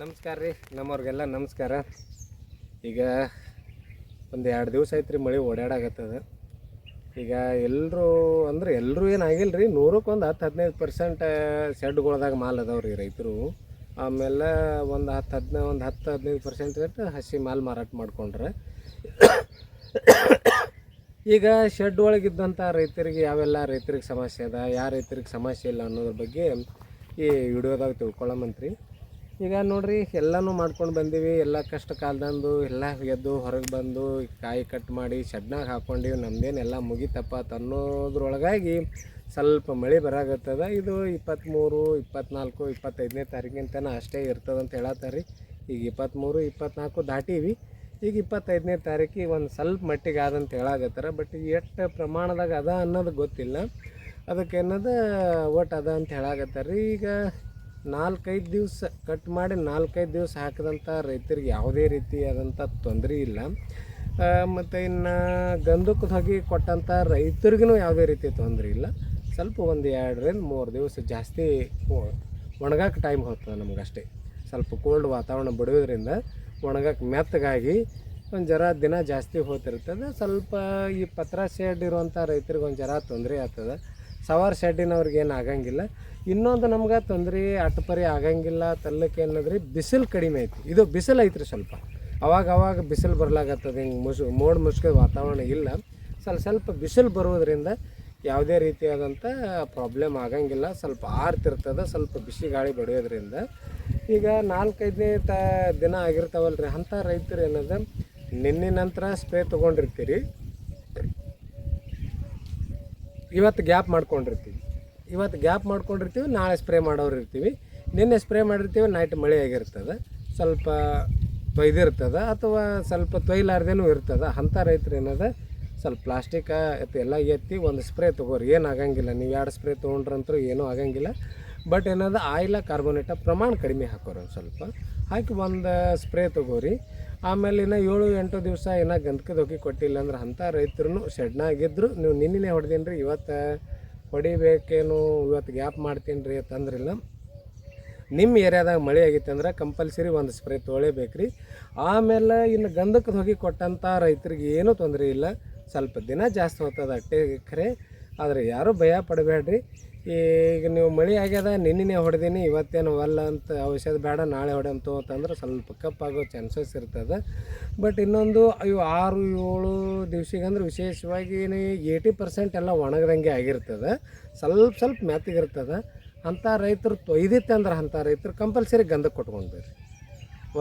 ನಮಸ್ಕಾರ ರೀ, ನಮ್ಮವ್ರಿಗೆಲ್ಲ ನಮಸ್ಕಾರ. ಈಗ ಒಂದು 2 ದಿವಸ ಆಯ್ತು ರೀ ಮಳೆ ಓಡಾಡಕತ್ತದ. ಈಗ ಎಲ್ಲರೂ ಏನಾಗಿಲ್ಲ ರೀ, 100ಕ್ಕೆ ಒಂದು 10-15% ಶೆಡ್ಗಳದಾಗ ಮಾಲ್ ಅದಾವೆ ರೀ ರೈತರು. ಆಮೇಲೆ ಒಂದು 10-15% ಹಸಿ ಮಾಲ್ ಮಾರಾಟ ಮಾಡ್ಕೊಂಡ್ರೆ. ಈಗ ಶೆಡ್ ಒಳಗಿದ್ದಂಥ ರೈತರಿಗೆ ಯಾವೆಲ್ಲ ರೈತರಿಗೆ ಸಮಸ್ಯೆ ಅದ, ಯಾವ ರೈತರಿಗೆ ಸಮಸ್ಯೆ ಇಲ್ಲ ಅನ್ನೋದ್ರ ಬಗ್ಗೆ ಈ ವಿಡಿಯೋದಾಗ ತಿಳ್ಕೊಳ್ಳೋಮಂತ್ರಿ. ಈಗ ನೋಡ್ರಿ, ಎಲ್ಲನೂ ಮಾಡ್ಕೊಂಡು ಬಂದೀವಿ. ಎಲ್ಲ ಕಷ್ಟ ಕಾಲದಂದು ಎಲ್ಲ ಎದ್ದು ಹೊರಗೆ ಬಂದು ಕಾಯಿ ಕಟ್ ಮಾಡಿ ಶೆಡ್ನಾಗ ಹಾಕ್ಕೊಂಡಿವಿ. ನಮ್ಮದೇನೆಲ್ಲ ಮುಗಿತಪ್ಪ ಅನ್ನೋದ್ರೊಳಗಾಗಿ ಸ್ವಲ್ಪ ಮಳೆ ಬರಾಗತ್ತದ. ಇದು 23, 24, 25ನೇ ತಾರೀಕಿನ ತನಕ ಅಷ್ಟೇ ಇರ್ತದಂತ ಹೇಳತ್ತಾರೆ ರೀ. ಈಗ 23, 24 ದಾಟೀವಿ. ಈಗ 25ನೇ ತಾರೀಕಿಗೆ ಒಂದು ಸ್ವಲ್ಪ ಮಟ್ಟಿಗೆ ಆದಂತ ಹೇಳಾಗತ್ತಾರ. ಬಟ್ ಎಷ್ಟು ಪ್ರಮಾಣದಾಗ ಅದ ಅನ್ನೋದು ಗೊತ್ತಿಲ್ಲ. ಅದಕ್ಕೆ ಅನ್ನೋದು ಒಟ್ಟು ಅದ ಅಂತ ಹೇಳಾಗತ್ತಾರ ರೀ. ಈಗ 4-5 ದಿವಸ ಕಟ್ ಮಾಡಿ 4-5 ದಿವಸ ಹಾಕಿದಂಥ ರೈತರಿಗೆ ಯಾವುದೇ ರೀತಿಯಾದಂಥ ತೊಂದರೆ ಇಲ್ಲ. ಮತ್ತು ಇನ್ನು ಗಂಧಕ್ಕೆ ಹೋಗಿ ಕೊಟ್ಟಂಥ ರೈತರಿಗೂ ಯಾವುದೇ ರೀತಿ ತೊಂದರೆ ಇಲ್ಲ. ಸ್ವಲ್ಪ ಒಂದು 2-3 ದಿವಸ ಜಾಸ್ತಿ ಒಣಗಕ್ಕೆ ಟೈಮ್ ಹೋಗ್ತದೆ ನಮಗಷ್ಟೇ. ಸ್ವಲ್ಪ ಕೋಲ್ಡ್ ವಾತಾವರಣ ಬಿಡೋದ್ರಿಂದ ಒಣಗಕ್ಕೆ ಮೆತ್ತಗಾಗಿ ಒಂದು ಜರ ದಿನ ಜಾಸ್ತಿ ಹೋಗ್ತಿರ್ತದೆ. ಸ್ವಲ್ಪ ಈ ಪತ್ರ ಶೆಡ್ ಇರುವಂಥ ರೈತರಿಗೆ ಒಂದು ಜರ ತೊಂದರೆ ಆಗ್ತದೆ. ಸವಾರ ಶೆಡ್ಡಿನವ್ರಿಗೆ ಏನು ಆಗಂಗಿಲ್ಲ. ಇನ್ನೊಂದು ನಮ್ಗೆ ತೊಂದರೆ ಅಟ್ಟಪರಿ ಆಗಂಗಿಲ್ಲ ತಲ್ಲಕ್ಕೆ ಅನ್ನೋದ್ರಿ, ಬಿಸಿಲು ಕಡಿಮೆ ಐತಿ. ಇದು ಬಿಸಿಲು ಐತ್ರಿ ಸ್ವಲ್ಪ. ಅವಾಗ ಬಿಸಿಲು ಬರ್ಲಾಗತ್ತದ. ಹಿಂಗೆ ಮೋಡ ಮುಸ್ಕಿದ ವಾತಾವರಣ ಇಲ್ಲ. ಸ್ವಲ್ಪ ಬಿಸಿಲು ಬರೋದ್ರಿಂದ ಯಾವುದೇ ರೀತಿಯಾದಂಥ ಪ್ರಾಬ್ಲಮ್ ಆಗಂಗಿಲ್ಲ. ಸ್ವಲ್ಪ ಆರ್ತಿರ್ತದೆ ಸ್ವಲ್ಪ ಬಿಸಿ ಗಾಳಿ ಬಡಿಯೋದ್ರಿಂದ. ಈಗ 4-5ನೇ ದಿನ ಆಗಿರ್ತಾವಲ್ಲ ರೀ, ಅಂಥ ರೈತರು ಏನದ ನಿನ್ನೆ ನಂತರ ಸ್ಪ್ರೇ ತೊಗೊಂಡಿರ್ತೀರಿ. ಇವತ್ತು ಗ್ಯಾಪ್ ಮಾಡ್ಕೊಂಡಿರ್ತೀವಿ. ನಾಳೆ ಸ್ಪ್ರೇ ಮಾಡೋರು ಇರ್ತೀವಿ. ನಿನ್ನೆ ಸ್ಪ್ರೇ ಮಾಡಿರ್ತೀವಿ, ನೈಟ್ ಮಳೆ ಆಗಿರ್ತದೆ, ಸ್ವಲ್ಪ ತೊಯ್ದಿರ್ತದೆ ಅಥವಾ ಸ್ವಲ್ಪ ತೊಯ್ಲಾರ್ದೇನೂ ಇರ್ತದೆ. ಅಂಥ ರೈತರು ಏನದ ಸ್ವಲ್ಪ ಪ್ಲಾಸ್ಟಿಕ್ ಎಲ್ಲ ಎತ್ತಿ ಒಂದು ಸ್ಪ್ರೇ ತೊಗೋರಿ, ಏನು ಆಗಂಗಿಲ್ಲ. ನೀವು 2 ಸ್ಪ್ರೇ ತೊಗೊಂಡ್ರಂತೂ ಏನೂ ಆಗಂಗಿಲ್ಲ. ಬಟ್ ಏನದ ಆಯಿಲ ಕಾರ್ಬೋನೇಟ ಪ್ರಮಾಣ ಕಡಿಮೆ ಹಾಕೋರಿ. ಒಂದು ಸ್ವಲ್ಪ ಹಾಕಿ ಒಂದು ಸ್ಪ್ರೇ ತೊಗೋರಿ. ಆಮೇಲೆ ಇನ್ನು 7-8 ದಿವಸ ಏನೋ ಗಂಧಕದ ಹೋಗಿ ಕೊಟ್ಟಿಲ್ಲ ಅಂದ್ರೆ ಅಂಥ ರೈತರು ಶೆಡ್ನಾಗಿದ್ದರು ನೀವು ನಿನ್ನೆ ಹೊಡೆದೀನಿ ರೀ, ಇವತ್ತು ಹೊಡಿಬೇಕೇನು, ಇವತ್ತು ಗ್ಯಾಪ್ ಮಾಡ್ತೀನಿ ರೀ ಅಂತಂದ್ರಿಲ್ಲ. ನಿಮ್ಮ ಏರಿಯಾದಾಗ ಮಳೆ ಆಗಿತ್ತು ಅಂದ್ರೆ ಕಂಪಲ್ಸರಿ ಒಂದು ಸ್ಪ್ರೇ ತೊಗೊಳ್ಳೇಬೇಕು ರೀ. ಆಮೇಲೆ ಇನ್ನು ಗಂಧಕದ ಹೋಗಿ ಕೊಟ್ಟಂಥ ರೈತರಿಗೆ ಏನೂ ತೊಂದರೆ ಇಲ್ಲ. ಸ್ವಲ್ಪ ದಿನ ಜಾಸ್ತಿ ಹೋಗ್ತದೆ ಅಟ್ಟೆ ಖರೆ. ಆದರೆ ಯಾರೂ ಭಯ ಪಡಬೇಡ್ರಿ. ಈಗ ನೀವು ಮಳೆ ಆಗ್ಯದ ನಿನ್ನೆ ಹೊಡೆದೀನಿ ಇವತ್ತೇನು ಅಲ್ಲ ಅಂತ ಔಷಧ ಬೇಡ ನಾಳೆ ಹೊಡೆಂತು ಅಂತಂದ್ರೆ ಸ್ವಲ್ಪ ಕಪ್ಪಾಗೋ ಚಾನ್ಸಸ್ ಇರ್ತದೆ. ಬಟ್ ಇನ್ನೊಂದು 6-7 ದಿವ್ಸಿಗಂದ್ರೆ ವಿಶೇಷವಾಗಿ 80% ಎಲ್ಲ ಒಣಗದಂಗೆ ಆಗಿರ್ತದೆ. ಸ್ವಲ್ಪ ಮೆತ್ತಗಿರ್ತದೆ. ಅಂಥ ರೈತರು ತೊಯ್ದಿತ್ತು ಅಂದ್ರೆ ಅಂಥ ರೈತರು ಕಂಪಲ್ಸರಿ ಗಂಧಕ್ಕೆ ಕೊಟ್ಕೊಂಡ್ರಿ.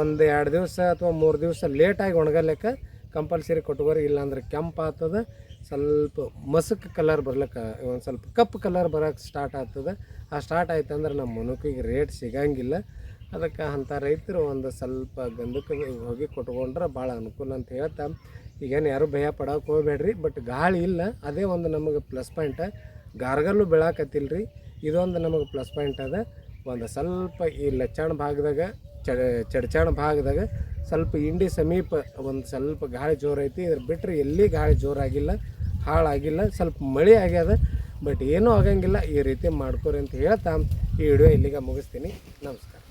ಒಂದು 2 ದಿವಸ ಅಥವಾ 3 ದಿವಸ ಲೇಟಾಗಿ ಒಣಗಲಿಕ್ಕೆ ಕಂಪಲ್ಸರಿ ಕೊಟ್ಕೋರಿ. ಇಲ್ಲಾಂದ್ರೆ ಕೆಂಪು ಆಗ್ತದೆ, ಸ್ವಲ್ಪ ಮಸಕ್ ಕಲರ್ ಬರ್ಲಿಕ್ಕೆ ಒಂದು ಸ್ವಲ್ಪ ಕಪ್ಪು ಕಲರ್ ಬರೋಕ್ಕೆ ಸ್ಟಾರ್ಟ್ ಆಗ್ತದೆ. ಆ ಸ್ಟಾರ್ಟ್ ಆಯ್ತು ಅಂದ್ರೆ ನಮ್ಮ ಮನುಕಿಗೆ ರೇಟ್ ಸಿಗಂಗಿಲ್ಲ. ಅದಕ್ಕೆ ಅಂಥ ರೈತರು ಒಂದು ಸ್ವಲ್ಪ ಗಂಧಕ್ಕೆ ಹೋಗಿ ಕೊಟ್ಕೊಂಡ್ರೆ ಭಾಳ ಅನುಕೂಲ ಅಂತ ಹೇಳ್ತಾ, ಈಗೇನು ಯಾರೂ ಭಯ ಪಡೋಕೆ ಹೋಗ್ಬೇಡ್ರಿ. ಬಟ್ ಗಾಳಿ ಇಲ್ಲ, ಅದೇ ಒಂದು ನಮಗೆ ಪ್ಲಸ್ ಪಾಯಿಂಟ್. ಗಾರ್ಗಲ್ಲು ಬೀಳಾಕತ್ತಿಲ್ಲ ರೀ, ಇದೊಂದು ನಮಗೆ ಪ್ಲಸ್ ಪಾಯಿಂಟ್ ಅದ. ಒಂದು ಸ್ವಲ್ಪ ಈ ಲಚ್ಚಾಣ ಭಾಗದಾಗ ಚಡ್ಚಾಣ ಭಾಗದಾಗ ಸ್ವಲ್ಪ ಇಂಡಿ ಸಮೀಪ ಒಂದು ಸ್ವಲ್ಪ ಗಾಳಿ ಜೋರೈತಿ. ಇದ್ರ ಬಿಟ್ಟರೆ ಎಲ್ಲಿ ಗಾಳಿ ಜೋರಾಗಿಲ್ಲ, ಹಾಳಾಗಿಲ್ಲ. ಸ್ವಲ್ಪ ಮಳೆ ಆಗ್ಯದ, ಬಟ್ ಏನೂ ಆಗಂಗಿಲ್ಲ. ಈ ರೀತಿ ಮಾಡ್ಕೊರಿ ಅಂತ ಹೇಳ್ತಾ ಈ ವಿಡಿಯೋ ಇಲ್ಲಿಗೆ ಮುಗಿಸ್ತೀನಿ. ನಮಸ್ಕಾರ.